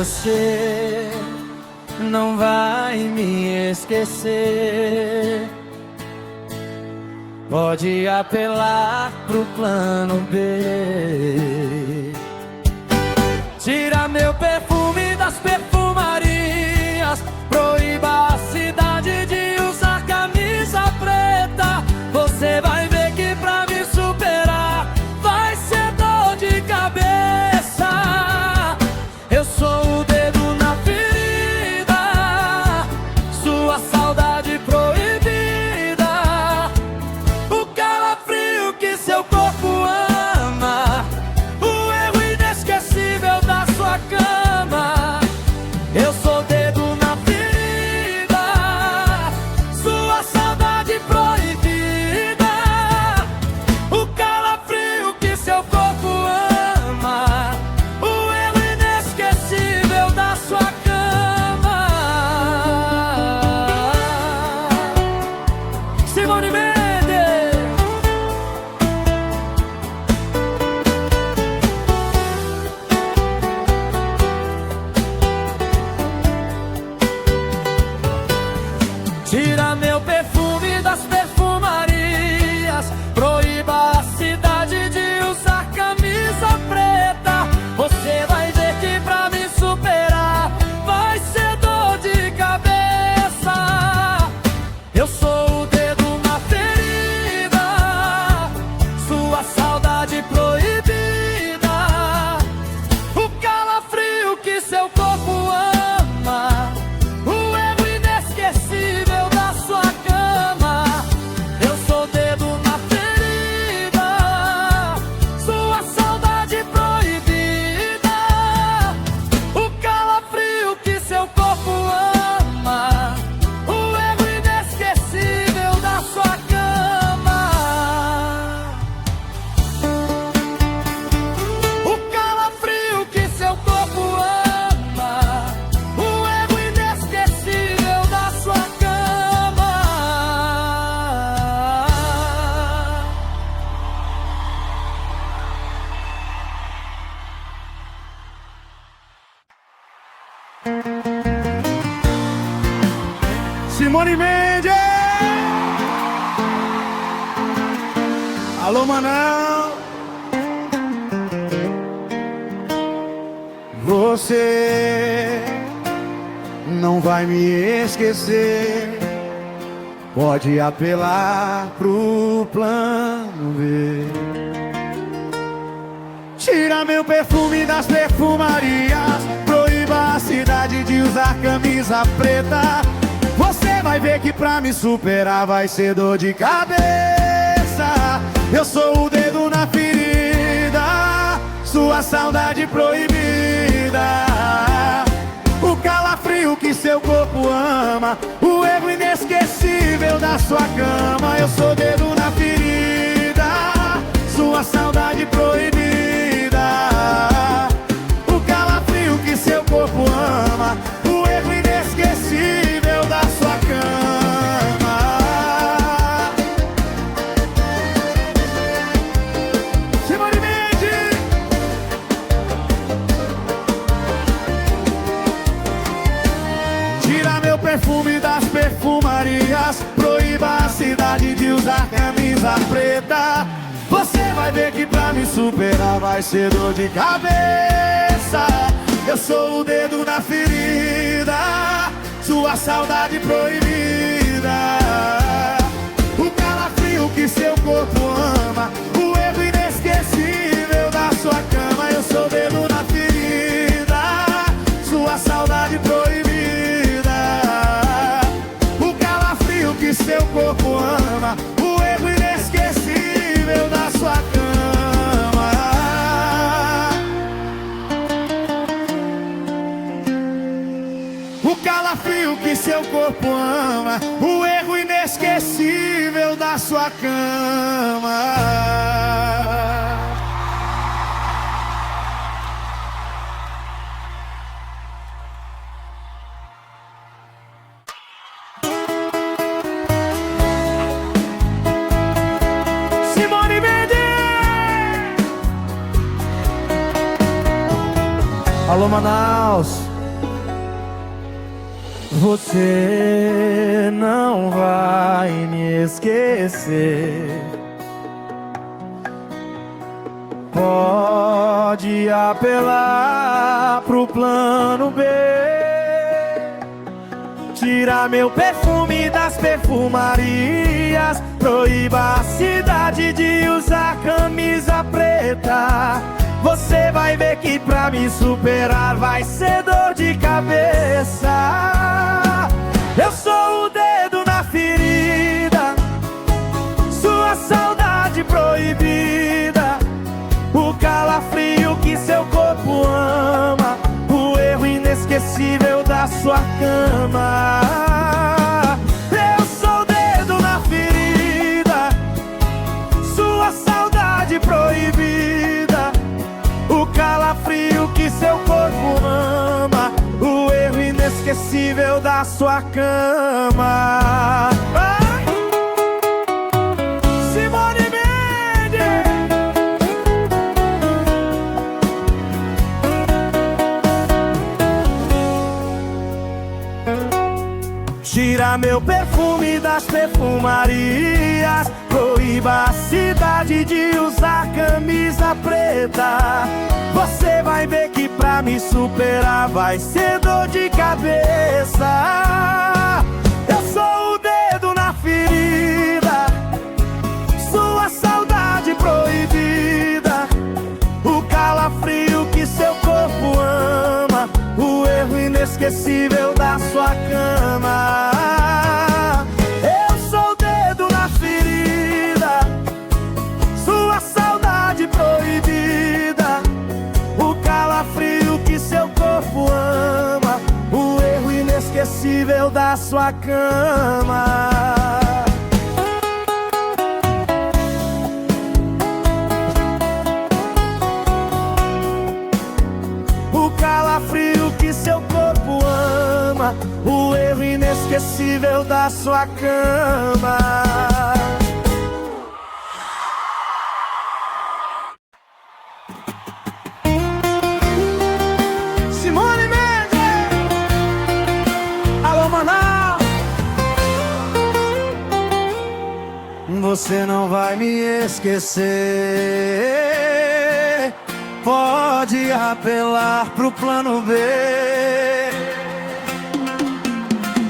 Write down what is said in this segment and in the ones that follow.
Você não vai me esquecer. Pode apelar pro plano B. Tira meu perfume das perfumarias, proíba a cidade de usar camisa preta. Você vai ver que pra me superar vai ser dor de cabeça. Eu sou o dedo na ferida, sua saudade proibida, o calafrio que seu corpo ama, o erro inesquecível da sua cama. Eu sou o dedo na ferida, sua saudade proibida, o calafrio que seu corpo ama, o erro inesquecível da sua cama. Simone Mendes. Tira meu perfume das perfumarias, proíba a cidade de usar camisa preta. Você vai ver que pra me superar vai ser dor de cabeça. Eu sou o dedo na ferida, sua saudade proibida, o calafrio que seu corpo ama, o erro inesquecível da sua cama. Eu sou o dedo na ferida, sua saudade proibida, o calafrio que seu corpo ama, o erro inesquecível da sua cama. O calafrio que seu corpo ama, o erro inesquecível da sua cama. Simone Mendes! Alô, Manão! Você não vai me esquecer. Pode apelar pro plano B. Tira meu perfume das perfumarias, proíba a cidade de usar camisa preta. Você vai ver que pra me superar vai ser dor de cabeça. Eu sou o dedo na ferida, sua saudade proibida, o calafrio que seu corpo ama, o erro inesquecível da sua cama. Eu sou o dedo na ferida, sua saudade proibida, o calafrio que seu corpo ama, o erro inesquecível da sua cama. Simone Mendes. Tira meu perfume das perfumarias, proíba a cidade de usar camisa preta. Você vai ver que pra me superar vai ser dor de cabeça. Eu sou o dedo na ferida, sua saudade proibida, o calafrio que seu corpo ama, o erro inesquecível da sua cama. Eu sou o dedo na ferida, sua saudade proibida, o calafrio que seu corpo ama, o erro inesquecível da sua cama. O calafrio que seu corpo ama, o erro inesquecível da sua cama. Simone Mendes! Alô, Manaus. Você não vai me esquecer. Pode apelar pro plano B. Tira meu perfume das perfumarias. Proíba a cidade de usar camisa preta. Você vai ver que pra me superar vai ser dor de cabeça. Eu sou o dedo na ferida, sua saudade proibida, o calafrio que seu corpo ama, o erro inesquecível da sua cama. Eu sou o dedo na ferida, sua saudade proibida, o calafrio que seu corpo ama, o erro inesquecível da sua cama. Ai! Simone Mendes! Tira meu perfume das perfumarias. Proíba a cidade de usar camisa preta. Você vai ver que pra me superar vai ser dor de cabeça. Eu sou o dedo na ferida, sua saudade proibida, o calafrio que seu corpo ama, o erro inesquecível da sua cama. Eu sou o dedo na ferida, sua saudade proibida, o calafrio que seu corpo ama, o erro inesquecível da sua cama. O calafrio que seu corpo ama, o erro inesquecível da sua cama. Simone Mendes! Alô, Manaus! Você não vai me esquecer. Pode apelar pro plano B.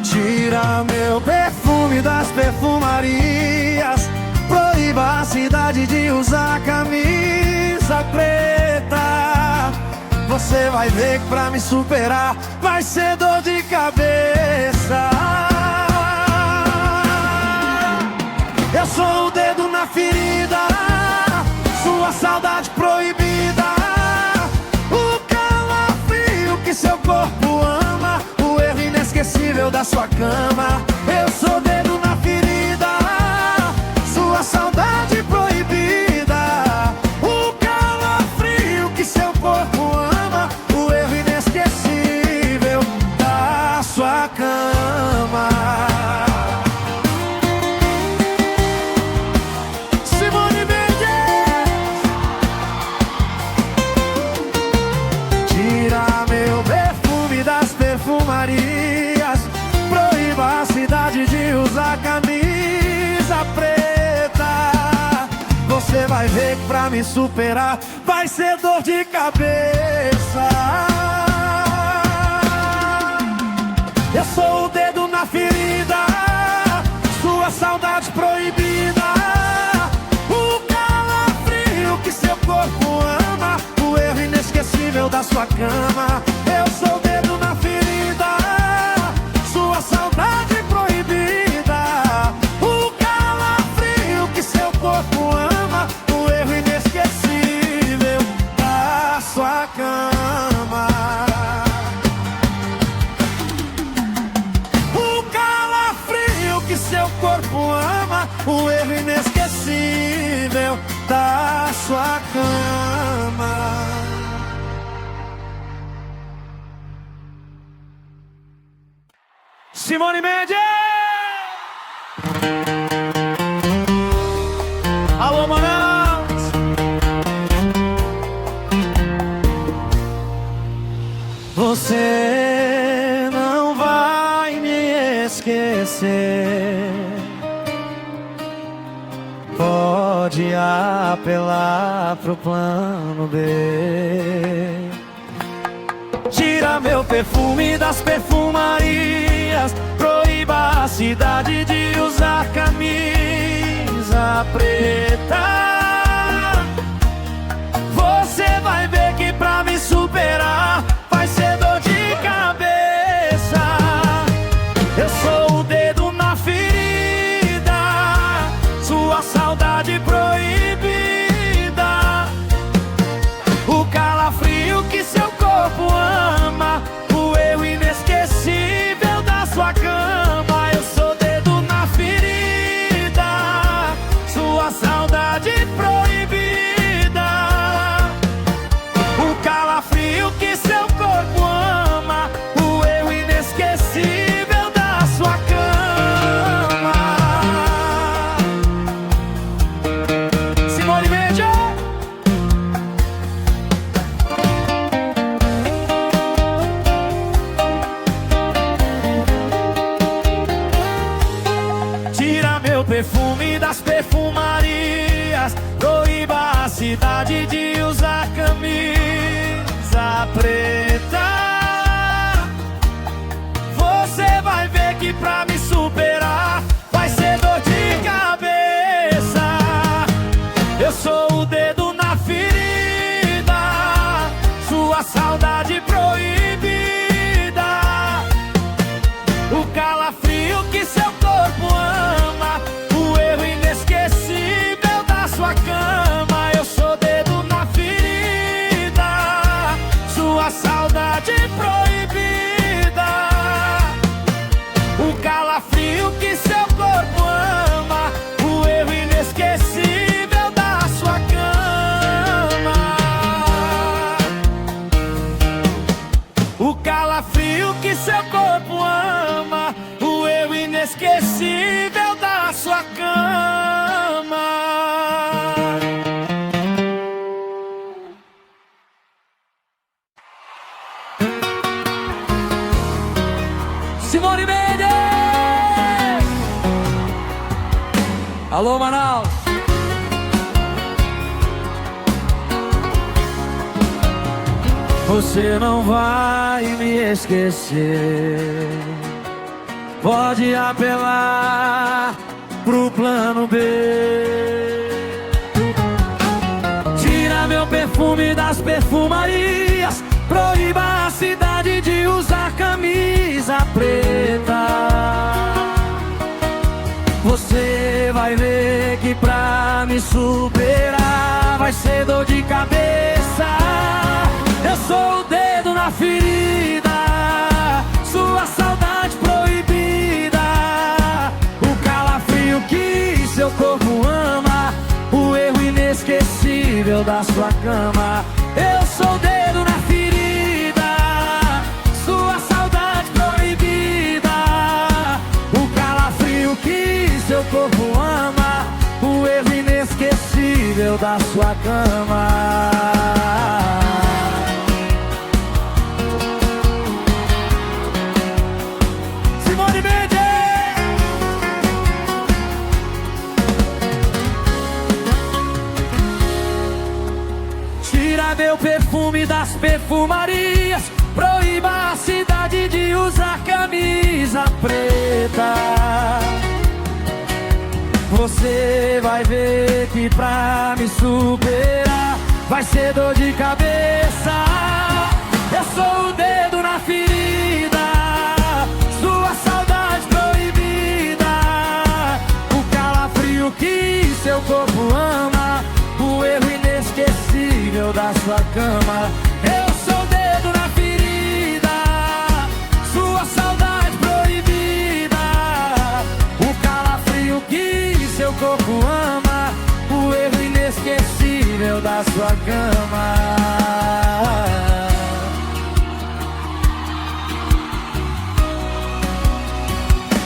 Tira meu perfume das perfumarias. Proíba a cidade de usar camisa preta. Você vai ver que pra me superar vai ser dor de cabeça. Eu sou o dedo na ferida, sua saudade proibida, o calafrio que seu corpo ama, o erro inesquecível da sua cama. Eu sou o dedo na ferida, sua saudade proibida, o calafrio que seu corpo ama, o erro inesquecível da sua cama. Simone Mendes! Tira meu perfume das perfumarias. Proíba a cidade de usar camisa preta. Você vai ver que pra me superar vai ser dor de cabeça. Eu sou o dedo na ferida, sua saudade proibida, o calafrio que seu corpo ama, o erro inesquecível da sua cama. Eu sou o dedo na ferida, sua saudade proibida, o calafrio que seu corpo ama, o erro inesquecível da sua cama. O calafrio que seu corpo ama, o erro inesquecível da sua cama. Simone Mendes! Alô, Manaus! Você não vai esquecer. Pode apelar pro plano B. Tira meu perfume das perfumarias, proíba a cidade de usar camisa preta. Você vai ver que pra me superar vai ser dor de cabeça. Eu sou o dedo na ferida, sua saudade proibida, o calafrio que seu corpo ama, o eu inesquecível da sua cama. Eu sou o dedo na ferida, sua saudade proibida, o calafrio que seu corpo ama, o eu inesquecível da sua cama. Simone Mendes. Tira meu perfume das perfumarias, proíba a cidade de usar camisa preta. Você vai ver que pra me superar vai ser dor de cabeça. Eu sou o dedo na ferida, sua saudade proibida, o calafrio que seu corpo ama, o erro inesquecível da sua cama. Eu sou dedo na ferida, sua saudade proibida, o calafrio que seu corpo ama, o erro inesquecível da sua cama. O calafrio que seu corpo ama, o eu inesquecível da sua cama. Simone Mendes! Alô, Manaus! Você não vai me esquecer. Pode apelar pro plano B. Tira meu perfume das perfumarias, proíba a cidade de usar camisa preta. Você vai ver que pra me superar vai ser dor de cabeça. Eu sou o dedo na ferida, sua saudade proibida, o calafrio que seu corpo ama, o erro inesquecível da sua cama. Eu sou o dedo na ferida, sua saudade proibida, o calafrio que seu corpo ama, o erro inesquecível da sua cama. Meu perfume das perfumarias, proíba a cidade de usar camisa preta. Você vai ver que pra me superar vai ser dor de cabeça. Eu sou o dedo na ferida, sua saudade proibida, o calafrio que seu corpo ama, o erro inesquecível da sua cama. Eu sou o dedo na ferida, sua saudade proibida, o calafrio que seu corpo ama, o erro inesquecível da sua cama.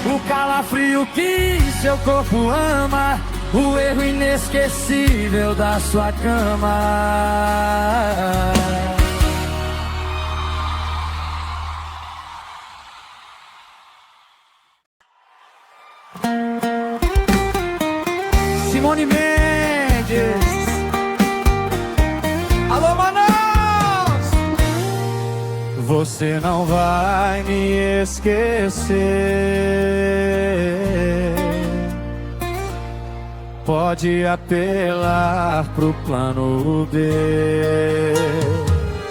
O calafrio que seu corpo ama, o erro inesquecível da sua cama. Você não vai me esquecer. Pode apelar pro plano B.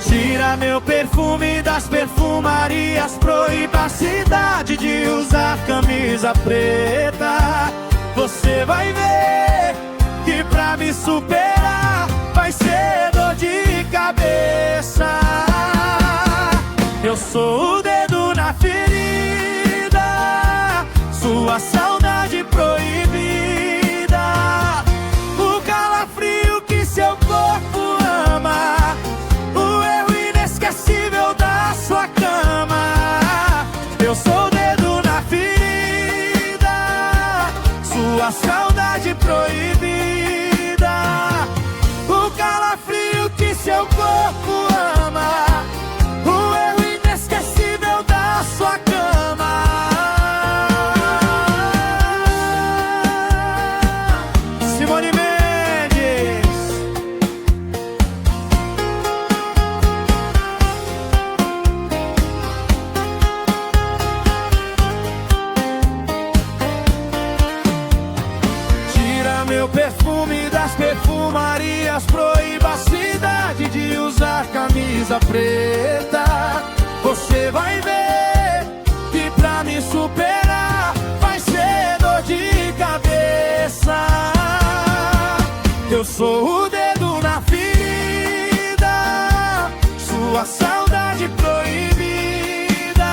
Tira meu perfume das perfumarias, proíba a cidade de usar camisa preta. Você vai ver que pra me superar vai ser dor de cabeça. Eu sou o dedo na ferida, sua saudade proibida, o calafrio que seu corpo ama, o erro inesquecível da sua cama. Eu sou o dedo na ferida, sua saudade proibida, o calafrio que seu corpo ama, o erro inesquecível da sua cama. Simone Mendes. Tira meu perfume das perfumarias, proíba a cidade de usar camisa preta. Você vai ver que pra me superar vai ser dor de cabeça. Eu sou o dedo na ferida, sua saudade proibida,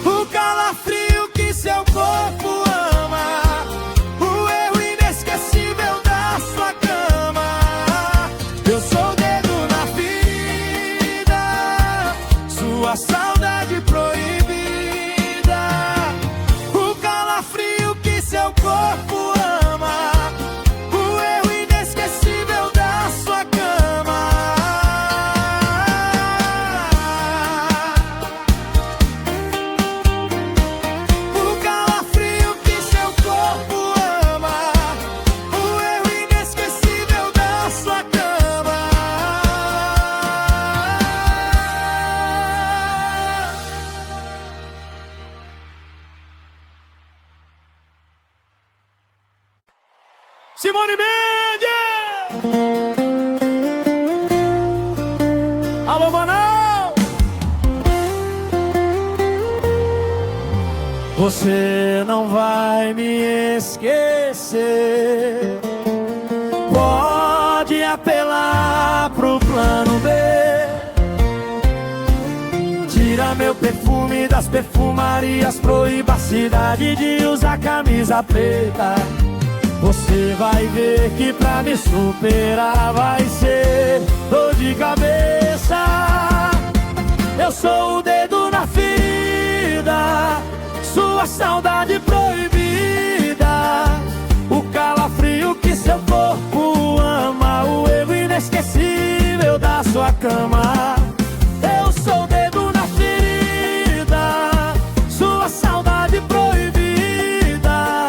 o calafrio que seu corpo ama, o erro inesquecível da sua cama. Eu sou o dedo na ferida, sua saudade proibida, o calafrio que seu corpo ama, o erro inesquecível da sua cama. O calafrio que seu corpo ama, o erro inesquecível da sua cama. Simone Mendes! Alô, Manaus! Você não vai me esquecer. Pode apelar pro plano B. Tira meu perfume das perfumarias, proíba a cidade de usar camisa preta. Você vai ver que pra me superar vai ser dor de cabeça. Eu sou o dedo na ferida, sua saudade proibida, o calafrio que seu corpo ama, o erro inesquecível da sua cama. Eu sou o dedo na ferida, sua saudade proibida,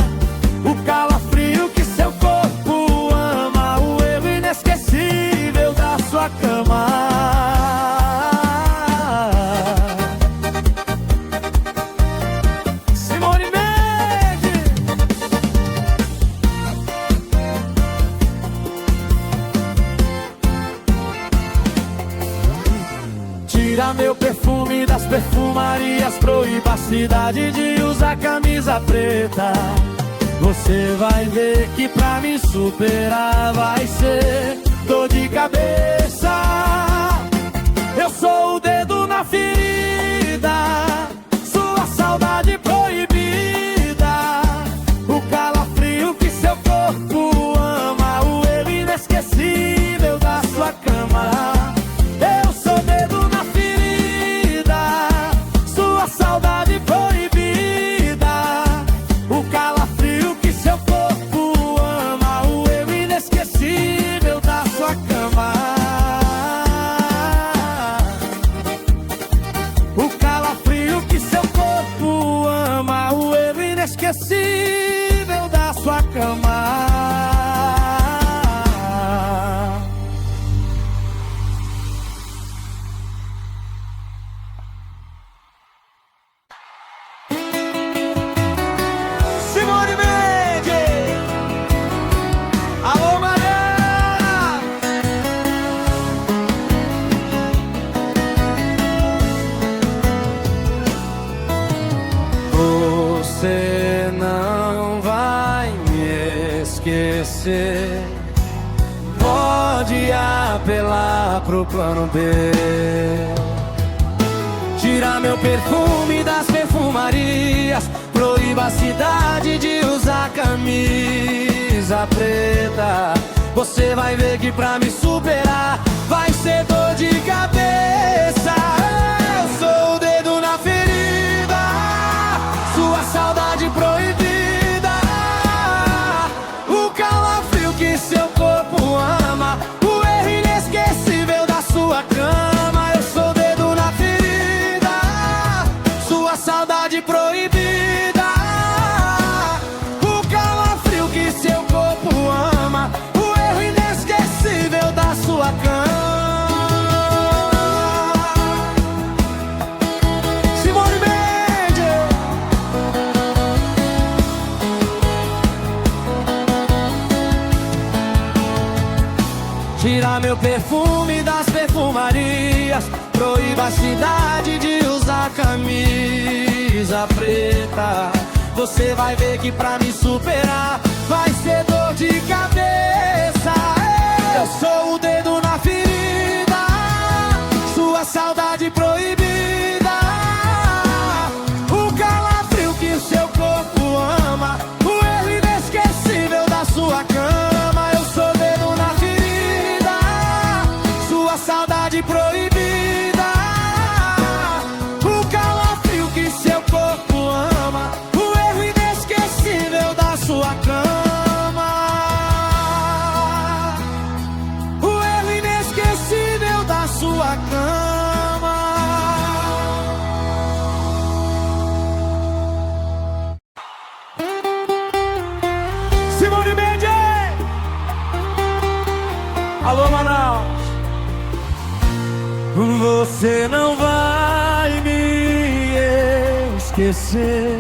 o calafrio que seu corpo ama, o erro inesquecível da sua cama. Simone Mendes. Tira meu perfume das perfumarias, proíba a cidade de usar camisa preta. Você vai ver que pra me superar vai ser dor de cabeça. Eu sou o dedo na ferida, sua saudade proibida, o calafrio que seu corpo ama, o erro inesquecível da sua cama. Eu sou o dedo na ferida, sua saudade proibida, o calafrio que seu corpo ama, o erro inesquecível da sua cama. esquecer, pode apelar pro plano B. Tira meu perfume das perfumarias, proíba a cidade de usar camisa preta. Você vai ver que pra me superar vai ser dor de cabeça. Eu sou o dedo na ferida, sua saudade proibida, o calafrio que seu corpo ama, o erro inesquecível da sua cama. Eu sou o dedo na ferida, sua saudade proibida, o calafrio que seu corpo ama, o erro inesquecível da sua cama. Simone Mendes. Tira meu perfume das perfumarias, proíba a cidade de usar camisa preta. Você vai ver que pra me superar vai ser dor de cabeça. Eu sou o dedo na ferida, sua saudade proibida, o calafrio que seu corpo ama, o erro inesquecível da sua cama. Eu sou o dedo na ferida, sua saudade proibida, o calafrio que seu corpo ama, o erro inesquecível da sua cama. O erro inesquecível da sua cama. Simone Mendes. Alô, Manaus. Você não vai me esquecer,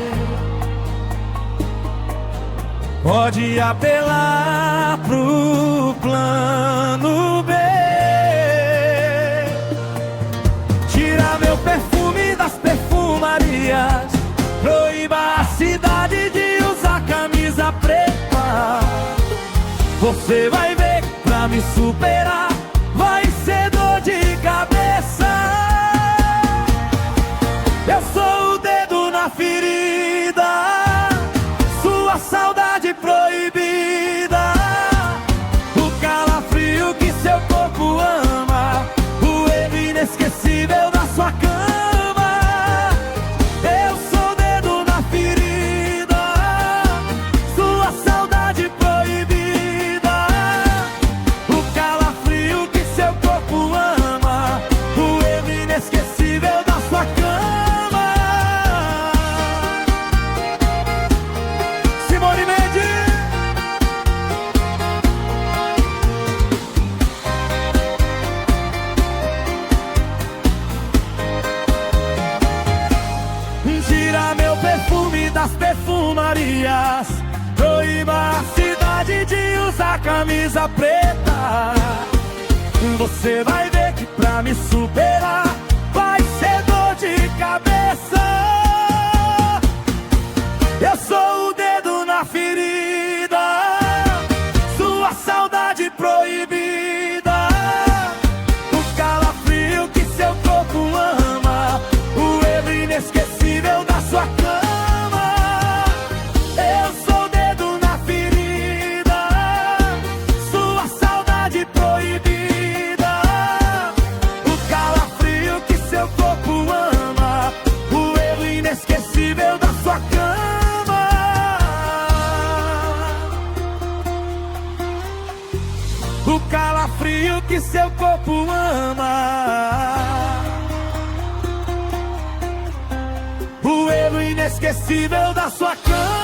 pode apelar pro plano B. Tira meu perfume das perfumarias, proíba a cidade de usar camisa preta. Você vai ver que pra me superar vai ser dor de cabeça. Eu sou o dedo na ferida, sua saudade proibida, o calafrio que seu corpo ama, o erro inesquecível da sua cama. Eu sou o dedo na ferida, sua saudade proibida, o calafrio que seu corpo ama, o erro inesquecível da sua cama. Simone Mendes. Tira meu perfume das perfumarias, proíba a cidade de usar camisa preta. Você vai ver que pra me superar vai ser dor de cabeça. Eu sou o dedo na ferida, sua saudade proibida, o calafrio que seu corpo ama, o erro inesquecível da sua cama. Eu sou o dedo na ferida, sua saudade proibida, o calafrio que seu corpo ama, o erro inesquecível da sua cama. O calafrio que seu corpo ama, o erro inesquecível da sua cama.